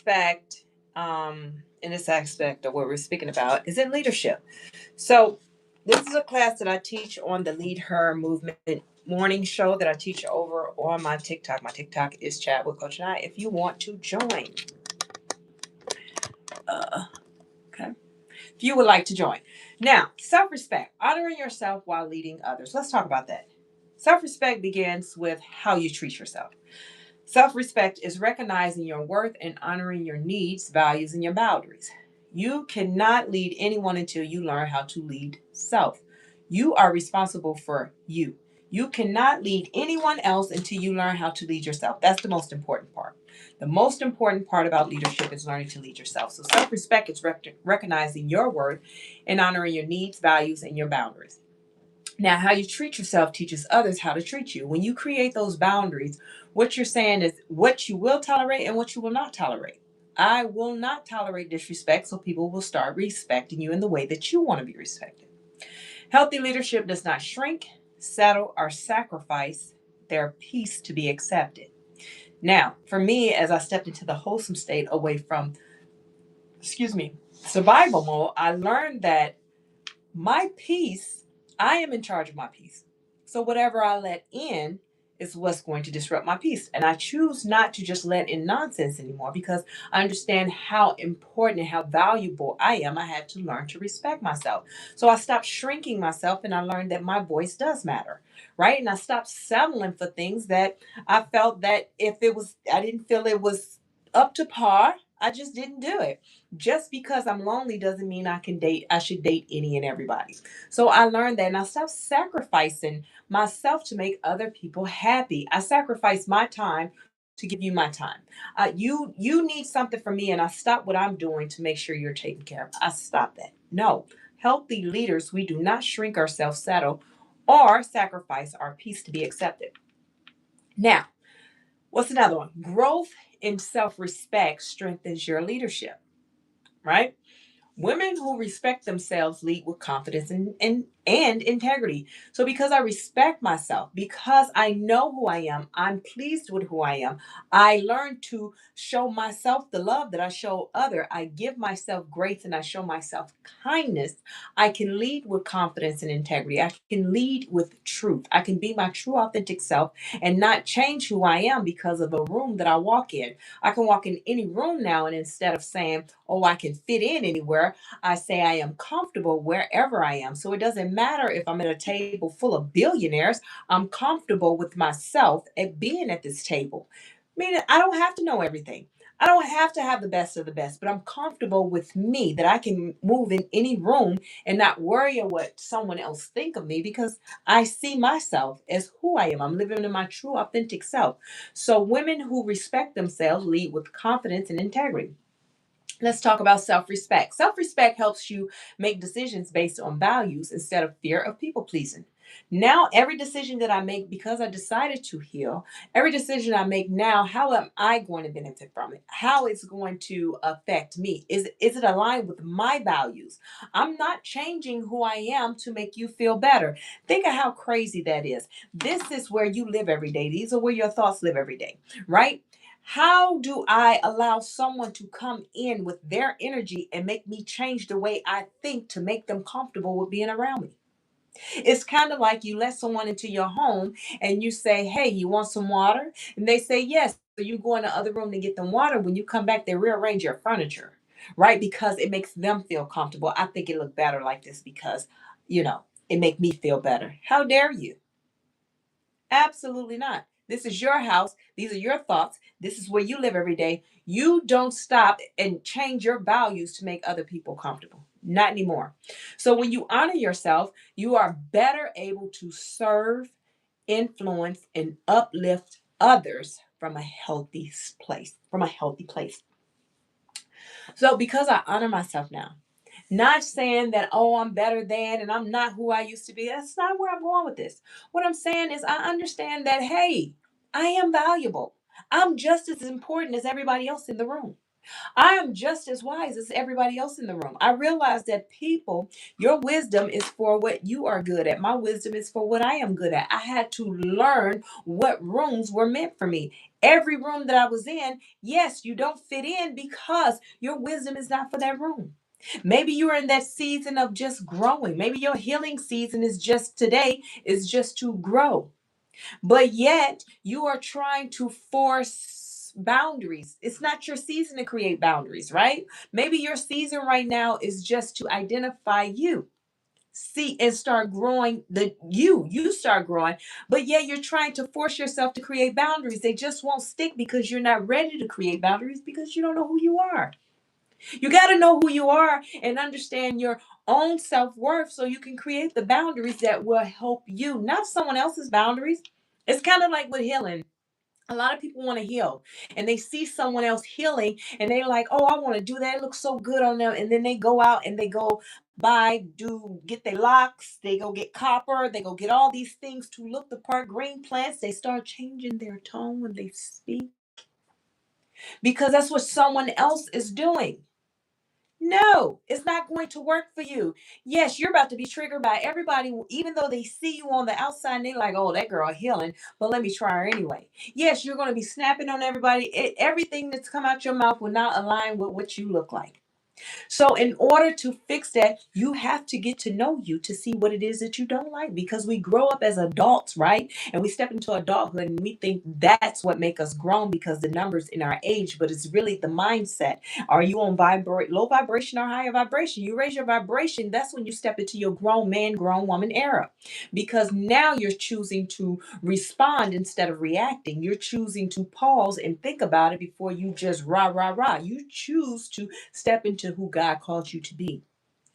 aspect, in this aspect of what we're speaking about, is in leadership. So, this is a class that I teach on the Lead Her Movement morning show that I teach over on my TikTok. My TikTok is Chat with Coach and I. If you want to join, uh, okay. If you would like to join. Now, self respect, honoring yourself while leading others. Let's talk about that. Self respect begins with how you treat yourself. Self respect is recognizing your worth and honoring your needs, values, and your boundaries. You cannot lead anyone until you learn how to lead self. You are responsible for you. You cannot lead anyone else until you learn how to lead yourself. That's the most important part. The most important part about leadership is learning to lead yourself. So, self respect is recognizing your worth and honoring your needs, values, and your boundaries. Now, how you treat yourself teaches others how to treat you. When you create those boundaries, what you're saying is what you will tolerate and what you will not tolerate. I will not tolerate disrespect, so people will start respecting you in the way that you want to be respected. Healthy leadership does not shrink, settle, or sacrifice their peace to be accepted. Now, for me, as I stepped into the wholesome state away from, survival mode, I learned that my peace, I am in charge of my peace. So whatever I let in is what's going to disrupt my peace. And I choose not to just let in nonsense anymore because I understand how important and how valuable I am. I had to learn to respect myself. So I stopped shrinking myself and I learned that my voice does matter. Right. And I stopped settling for things that I felt that if it was, I didn't feel it was up to par, I just didn't do it. Just because I'm lonely doesn't mean I should date any and everybody. So I learned that and I stopped sacrificing myself to make other people happy. I sacrifice my time to give you my time. You need something from me and I stop what I'm doing to make sure you're taken care of. I stop that. No. Healthy leaders, we do not shrink ourselves, settle, or sacrifice our peace to be accepted. Now, what's another one? Growth in self-respect strengthens your leadership, right? Women who respect themselves lead with confidence and integrity. So, because I respect myself, because I know who I am, I'm pleased with who I am, I learn to show myself the love that I show other. I give myself grace and I show myself kindness. I can lead with confidence and integrity. I can lead with truth. I can be my true, authentic self and not change who I am because of a room that I walk in. I can walk in any room now, and instead of saying, oh, I can fit in anywhere, I say I am comfortable wherever I am. So it doesn't matter if I'm at a table full of billionaires, I'm comfortable with myself at being at this table. Meaning, I don't have to know everything. I don't have to have the best of the best, but I'm comfortable with me that I can move in any room and not worry about what someone else think of me because I see myself as who I am. I'm living in my true authentic self. So women who respect themselves lead with confidence and integrity. Let's talk about self respect. Self respect helps you make decisions based on values instead of fear of people pleasing. Now, every decision that I make because I decided to heal, every decision I make now, how am I going to benefit from it? How it's going to affect me? Is it aligned with my values? I'm not changing who I am to make you feel better. Think of how crazy that is. This is where you live every day. These are where your thoughts live every day, right? How do I allow someone to come in with their energy and make me change the way I think to make them comfortable with being around me? It's kind of like you let someone into your home and you say, hey, you want some water? And they say, yes. So you go in the other room to get them water. When you come back, they rearrange your furniture, right? Because it makes them feel comfortable. I think it look better like this because, it make me feel better. How dare you? Absolutely not. This is your house. These are your thoughts. This is where you live every day. You don't stop and change your values to make other people comfortable. Not anymore. So when you honor yourself, you are better able to serve, influence, and uplift others from a healthy place. From a healthy place. So because I honor myself now, not saying that, oh, I'm better than and I'm not who I used to be. That's not where I'm going with this. What I'm saying is, I understand that, hey, I am valuable. I'm just as important as everybody else in the room. I am just as wise as everybody else in the room. I realize that people, your wisdom is for what you are good at. My wisdom is for what I am good at. I had to learn what rooms were meant for me. Every room that I was in, yes, you don't fit in because your wisdom is not for that room. Maybe you're in that season of just growing. Maybe your healing season is just today, is just to grow. But yet you are trying to force boundaries. It's not your season to create boundaries, right? Maybe your season right now is just to identify you. See and start growing you start growing, but yeah, you're trying to force yourself to create boundaries. They just won't stick because you're not ready to create boundaries because you don't know who you are. You got to know who you are and understand your own self-worth so you can create the boundaries that will help you, not someone else's boundaries. It's kind of like with healing. A lot of people want to heal and they see someone else healing and they're like, oh, I want to do that. It looks so good on them. And then they go out and they go get their locks, they go get copper, they go get all these things to look the part, green plants. They start changing their tone when they speak because that's what someone else is doing. No, it's not going to work for you. Yes, you're about to be triggered by everybody, even though they see you on the outside and they're like, oh, that girl healing, but let me try her anyway. Yes, you're going to be snapping on everybody. Everything that's come out your mouth will not align with what you look like. So, in order to fix that, you have to get to know you to see what it is that you don't like because we grow up as adults, right? And we step into adulthood and we think that's what make us grown because the numbers in our age, but it's really the mindset. Are you on low vibration or higher vibration? You raise your vibration, that's when you step into your grown man, grown woman era because now you're choosing to respond instead of reacting. You're choosing to pause and think about it before you just rah, rah, rah. You choose to step into who God called you to be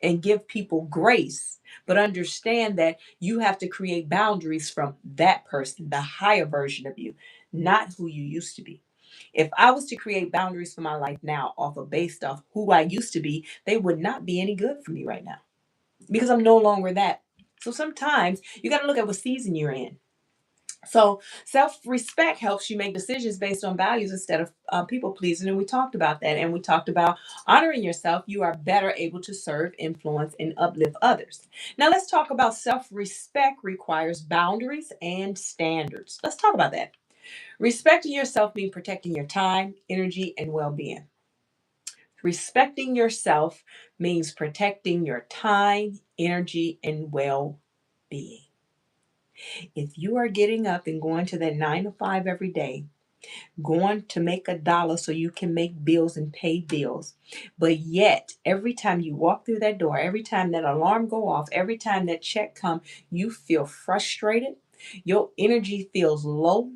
and give people grace, but understand that you have to create boundaries from that person, the higher version of you, not who you used to be. If I was to create boundaries for my life now off of based off who I used to be, they would not be any good for me right now because I'm no longer that. So sometimes you got to look at what season you're in. So self-respect helps you make decisions based on values instead of people pleasing. And we talked about that. And we talked about honoring yourself. You are better able to serve, influence, and uplift others. Now let's talk about self-respect requires boundaries and standards. Let's talk about that. Respecting yourself means protecting your time, energy, and well-being. Respecting yourself means protecting your time, energy, and well-being. If you are getting up and going to that 9 to 5 every day, going to make $1 so you can make bills and pay bills, but yet every time you walk through that door, every time that alarm go off, every time that check come, you feel frustrated, your energy feels low,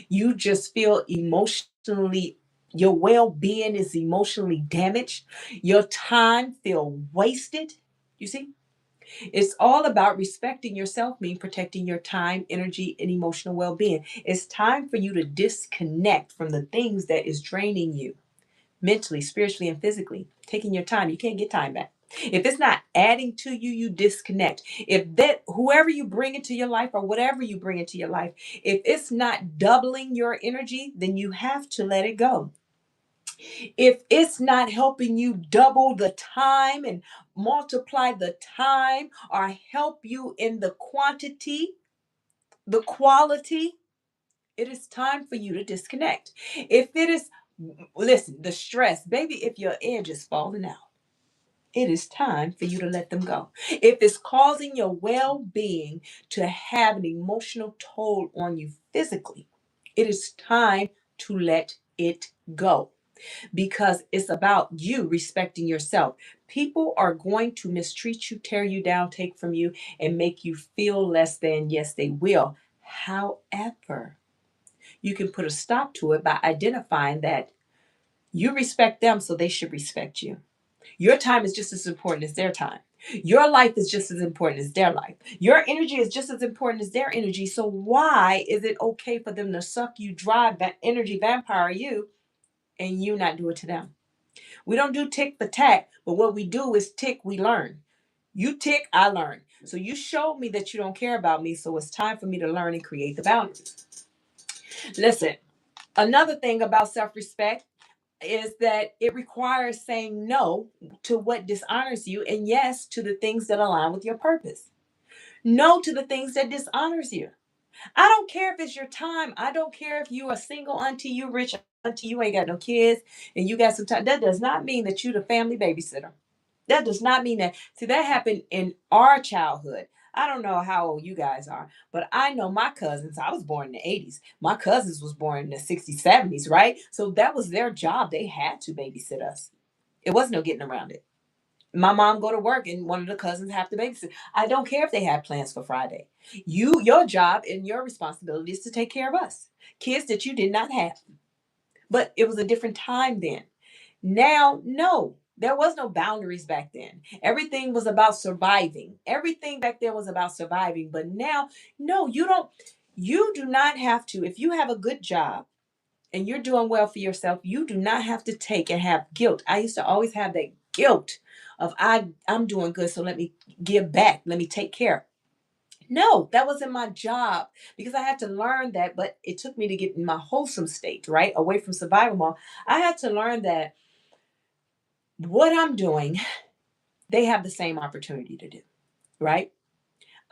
you just feel emotionally, your well-being is emotionally damaged, your time feel wasted. You see, it's all about respecting yourself, mean protecting your time, energy, and emotional well-being. It's time for you to disconnect from the things that is draining you mentally, spiritually, and physically. Taking your time, you can't get time back. If it's not adding to you, you disconnect. If that whoever you bring into your life or whatever you bring into your life, if it's not doubling your energy, then you have to let it go. If it's not helping you double the time and multiply the time or help you in the quantity, the quality, it is time for you to disconnect. If it is, listen, the stress, baby, if your edge is falling out, it is time for you to let them go. If it's causing your well being to have an emotional toll on you physically, it is time to let it go because it's about you respecting yourself. People are going to mistreat you, tear you down, take from you, and make you feel less than. Yes, they will. However, you can put a stop to it by identifying that you respect them, so they should respect you. Your time is just as important as their time. Your life is just as important as their life. Your energy is just as important as their energy. So why is it okay for them to suck you dry, energy vampire you, and you not do it to them? We don't do tick for tack, but what we do is tick, we learn. You tick, I learn. So you showed me that you don't care about me, so it's time for me to learn and create the boundaries. Listen, another thing about self respect, is that it requires saying no to what dishonors you and yes to the things that align with your purpose. No to the things that dishonors you. I don't care if it's your time. I don't care if you are single auntie, you rich auntie, you ain't got no kids, and you got some time. That does not mean that you the family babysitter. That does not mean that. See, that happened in our childhood. I don't know how old you guys are, but I know my cousins. I was born in the 80s. My cousins was born in the 60s, 70s, right? So that was their job. They had to babysit us. It was no getting around it. My mom go to work and one of the cousins have to babysit. I don't care if they have plans for Friday. Your job and your responsibility is to take care of us. Kids that you did not have. But it was a different time then. Now, no, there was no boundaries back then. Everything was about surviving. Everything back then was about surviving. But now, no, you do not have to. If you have a good job and you're doing well for yourself, you do not have to take and have guilt. I used to always have that guilt of I'm doing good, so let me give back. Let me take care. No, that wasn't my job because I had to learn that, but it took me to get in my wholesome state, right? Away from survival mode. I had to learn that what I'm doing, they have the same opportunity to do, right?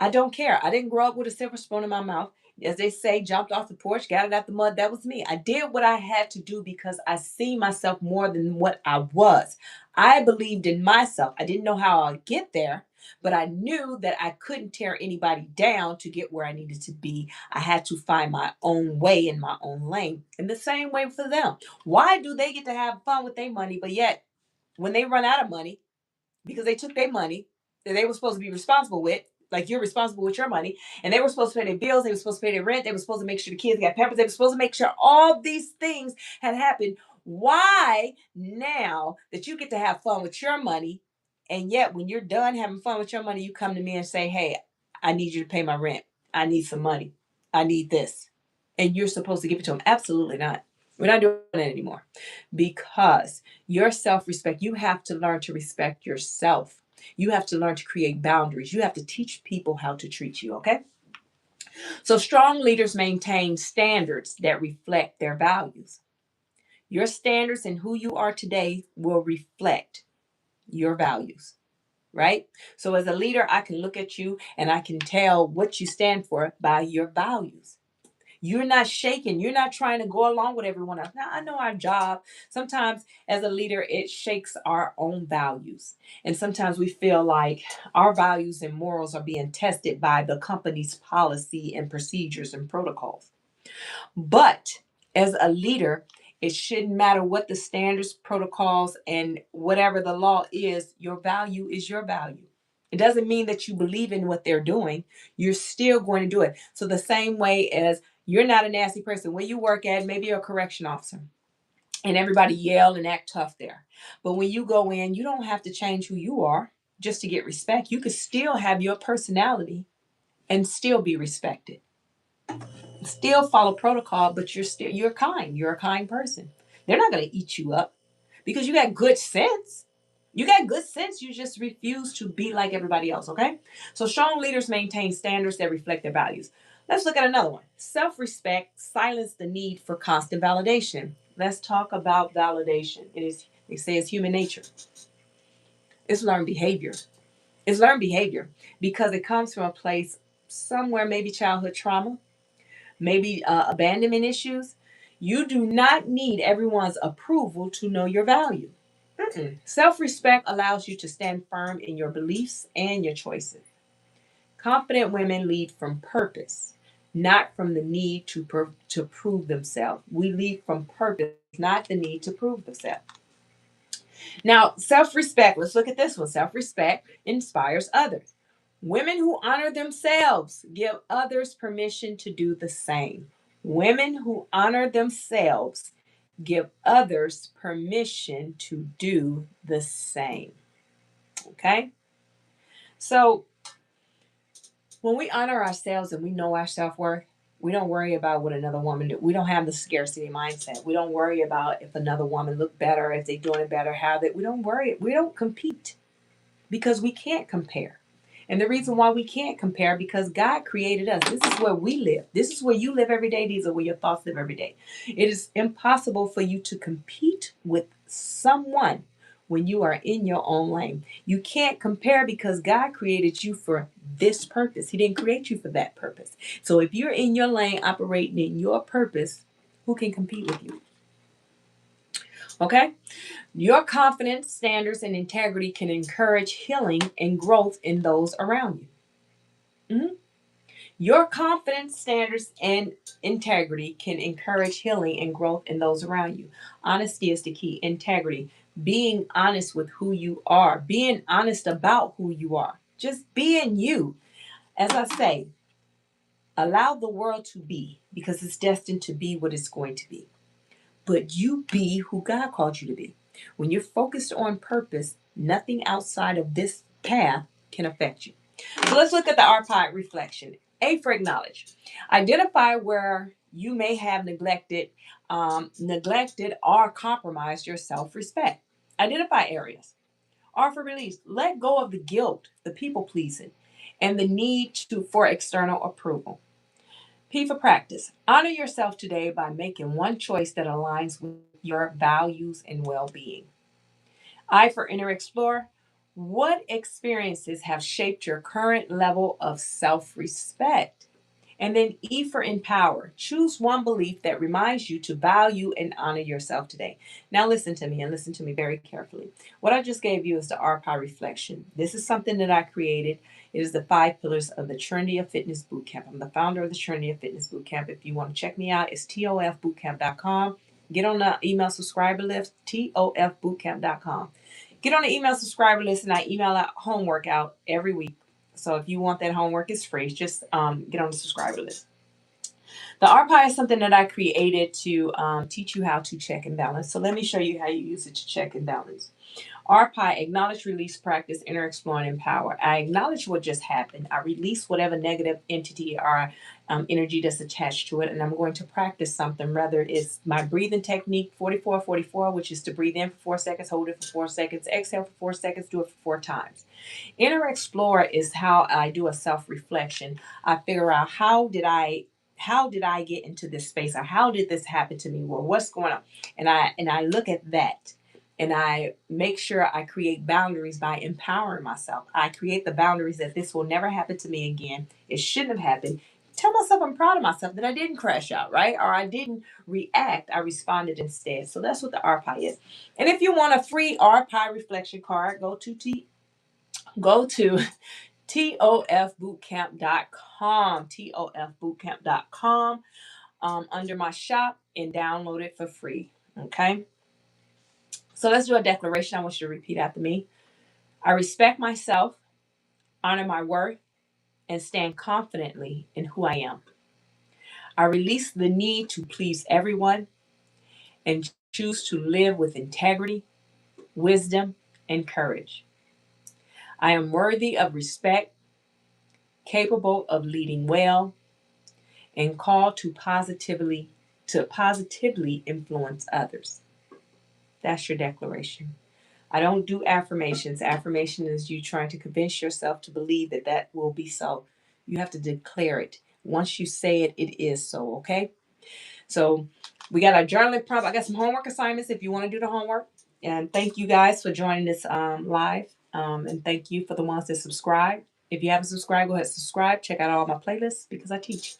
I don't care. I didn't grow up with a silver spoon in my mouth. As they say, jumped off the porch, got it out the mud. That was me. I did what I had to do because I see myself more than what I was. I believed in myself. I didn't know how I'd get there, but I knew that I couldn't tear anybody down to get where I needed to be. I had to find my own way in my own lane. And the same way for them. Why do they get to have fun with their money, but yet when they run out of money, because they took their money that they were supposed to be responsible with. Like you're responsible with your money, and they were supposed to pay their bills. They were supposed to pay their rent. They were supposed to make sure the kids got pampers. They were supposed to make sure all these things had happened. Why now that you get to have fun with your money, and yet when you're done having fun with your money, you come to me and say, "Hey, I need you to pay my rent. I need some money. I need this," and you're supposed to give it to them? Absolutely not. We're not doing it anymore because your self respect, you have to learn to respect yourself. You have to learn to create boundaries. You have to teach people how to treat you, okay? So, strong leaders maintain standards that reflect their values. Your standards and who you are today will reflect your values, right? So, as a leader, I can look at you and I can tell what you stand for by your values. You're not shaking. You're not trying to go along with everyone else. Now, I know our job, sometimes as a leader, it shakes our own values. And sometimes we feel like our values and morals are being tested by the company's policy and procedures and protocols. But as a leader, it shouldn't matter what the standards, protocols, and whatever the law is, your value is your value. It doesn't mean that you believe in what they're doing. You're still going to do it. So, the same way as you're not a nasty person, where you work at, maybe you're a correction officer and everybody yell and act tough there. But when you go in, you don't have to change who you are just to get respect. You could still have your personality and still be respected, still follow protocol, but you're a kind person. They're not going to eat you up because you got good sense. You got good sense. You just refuse to be like everybody else. Okay. So strong leaders maintain standards that reflect their values. Let's look at another one. Self-respect silence the need for constant validation. Let's talk about validation. They say it's human nature. It's learned behavior. It's learned behavior because it comes from a place somewhere, maybe childhood trauma, maybe abandonment issues. You do not need everyone's approval to know your value. Self respect allows you to stand firm in your beliefs and your choices. Confident women lead from purpose, not from the need to prove themselves. We lead from purpose, not the need to prove themselves. Now, self respect, let's look at this one. Self respect inspires others. Women who honor themselves give others permission to do the same. Women who honor themselves give others permission to do the same. Okay? So, when we honor ourselves and we know our self worth, we don't worry about what another woman do. We don't have the scarcity mindset. We don't worry about if another woman look better, if they doing it better, how they. We don't worry. We don't compete because we can't compare. And the reason why we can't compare, because God created us. This is where we live. This is where you live every day. These are where your thoughts live every day. It is impossible for you to compete with someone when you are in your own lane. You can't compare because God created you for this purpose. He didn't create you for that purpose. So if you're in your lane operating in your purpose, who can compete with you? Okay? Your confidence, standards, and integrity can encourage healing and growth in those around you. Mhm. Your confidence, standards, and integrity can encourage healing and growth in those around you. Honesty is the key. Integrity, being honest with who you are, being honest about who you are, just being you. As I say, allow the world to be, because it's destined to be what it's going to be. But you be who God called you to be. When you're focused on purpose, nothing outside of this path can affect you. So let's look at the RPI reflection. A for acknowledge. Identify where you may have neglected or compromised your self-respect. Identify areas. R for release. Let go of the guilt, the people pleasing, and the need for external approval. P for practice. Honor yourself today by making one choice that aligns with your values and well-being. I for inner explorer. What experiences have shaped your current level of self-respect? And then E for empower. Choose one belief that reminds you to value and honor yourself today. Now listen to me, and listen to me very carefully. What I just gave you is the RPI reflection. This is something that I created. It is the 5 pillars of the Trinity of Fitness Bootcamp. I'm the founder of the Trinity of Fitness Bootcamp. If you want to check me out, it's tofbootcamp.com. Get on the email subscriber list, tofbootcamp.com. Get on the email subscriber list, and I email out homework out every week. So if you want that homework, it's free. Just get on the subscriber list. The RPI is something that I created to teach you how to check and balance. So let me show you how you use it to check and balance. RPI, acknowledge, release, practice, inner, explore, and empower. I acknowledge what just happened. I release whatever negative entity or energy that's attached to it, and I'm going to practice something. Whether it's my breathing technique, 44-44, which is to breathe in for 4 seconds, hold it for 4 seconds, exhale for 4 seconds, do it for 4 times. Inner Explorer is how I do a self-reflection. I figure out how did I get into this space, or how did this happen to me, or what's going on, and I look at that, and I make sure I create boundaries by empowering myself. I create the boundaries that this will never happen to me again. It shouldn't have happened. Tell myself I'm proud of myself that I didn't crash out, right? Or I didn't react. I responded instead. So that's what the RPI is. And if you want a free RPI reflection card, go to tofbootcamp.com, tofbootcamp.com, under my shop, and download it for free. Okay. So let's do a declaration. I want you to repeat after me. I respect myself, honor my worth, and stand confidently in who I am. I release the need to please everyone and choose to live with integrity, wisdom, and courage. I am worthy of respect, capable of leading well, and called to positively influence others. That's your declaration. I don't do affirmations. Affirmation is you trying to convince yourself to believe that that will be so. You have to declare it. Once you say it, it is so, okay? So we got our journaling prompt. I got some homework assignments if you want to do the homework. And thank you guys for joining this live. And thank you for the ones that subscribe. If you haven't subscribed, go ahead and subscribe. Check out all my playlists because I teach.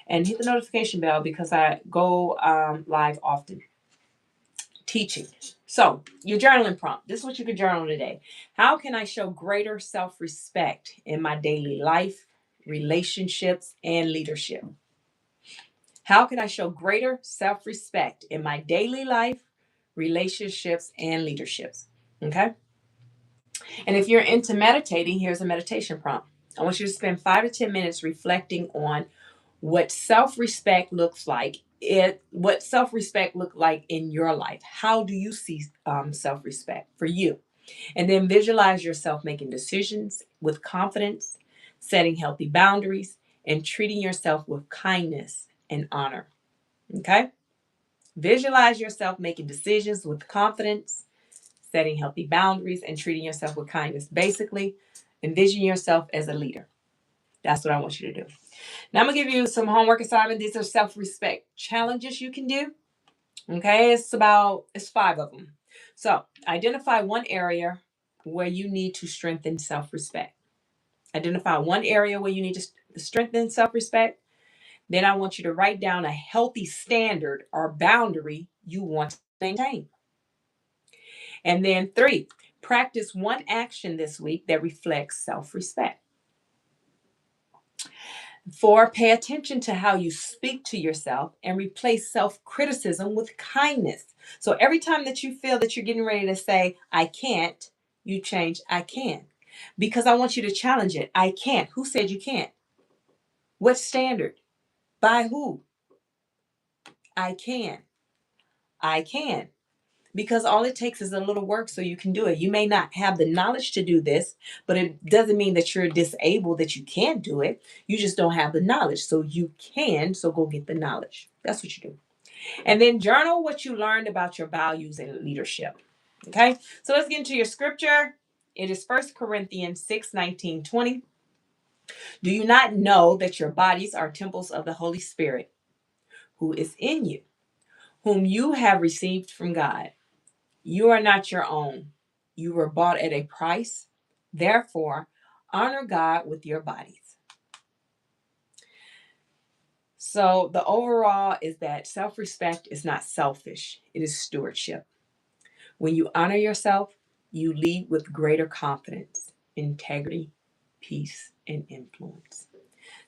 And hit the notification bell because I go live often teaching. So, your journaling prompt. This is what you can journal today. How can I show greater self respect in my daily life, relationships, and leadership? How can I show greater self respect in my daily life, relationships, and leaderships? Okay. And if you're into meditating, here's a meditation prompt. I want you to spend 5 to 10 minutes reflecting on what self-respect looks like. What self-respect look like in your life. How do you see self-respect for you? And then visualize yourself making decisions with confidence, setting healthy boundaries, and treating yourself with kindness and honor. Okay? Visualize yourself making decisions with confidence, setting healthy boundaries, and treating yourself with kindness. Basically, Envision yourself as a leader. That's what I want you to do. Now I'm going to give you some homework assignments. These are self-respect challenges you can do. Okay, it's 5 of them. So identify one area where you need to strengthen self-respect. Identify one area where you need to strengthen self-respect. Then I want you to write down a healthy standard or boundary you want to maintain. And then 3, practice one action this week that reflects self-respect. 4, pay attention to how you speak to yourself and replace self-criticism with kindness. So every time that you feel that you're getting ready to say, I can't, you change, I can. Because I want you to challenge it. I can't. Who said you can't? What standard? By who? I can. I can. Because all it takes is a little work so you can do it. You may not have the knowledge to do this, but it doesn't mean that you're disabled, that you can't do it. You just don't have the knowledge. So you can, so go get the knowledge. That's what you do. And then journal what you learned about your values and leadership. Okay, so let's get into your scripture. It is 1 Corinthians 6:19-20. Do you not know that your bodies are temples of the Holy Spirit who is in you, whom you have received from God? You are not your own. You were bought at a price. Therefore, honor God with your bodies. So the overall is that self-respect is not selfish. It is stewardship. When you honor yourself, you lead with greater confidence, integrity, peace, and influence.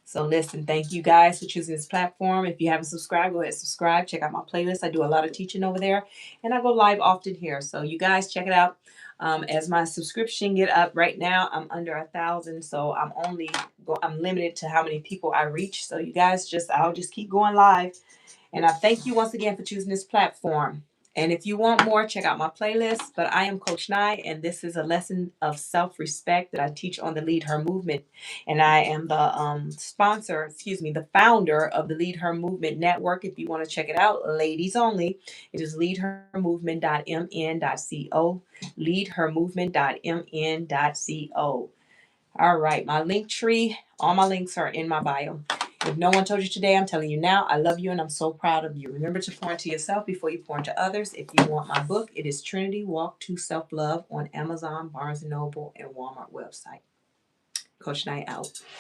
So listen, thank you guys for choosing this platform. If you haven't subscribed, go ahead and subscribe. Check out my playlist. I do a lot of teaching over there, and I go live often here. So you guys check it out. As my subscription get up right now, I'm under 1,000, so I'm limited to how many people I reach. So you guys I'll just keep going live. And I thank you once again for choosing this platform. And if you want more, check out my playlist. But I am Coach Nye, and this is a lesson of self-respect that I teach on the Lead Her movement. And I am the the founder of the Lead Her Movement Network. If you want to check it out, ladies only, it is leadhermovement.mn.co, leadhermovement.mn.co. All right, my link tree, all my links are in my bio. If no one told you today, I'm telling you now, I love you and I'm so proud of you. Remember to pour into yourself before you pour into others. If you want my book, it is Trinity Walk to Self-Love on Amazon, Barnes & Noble, and Walmart website. Coach Nye out.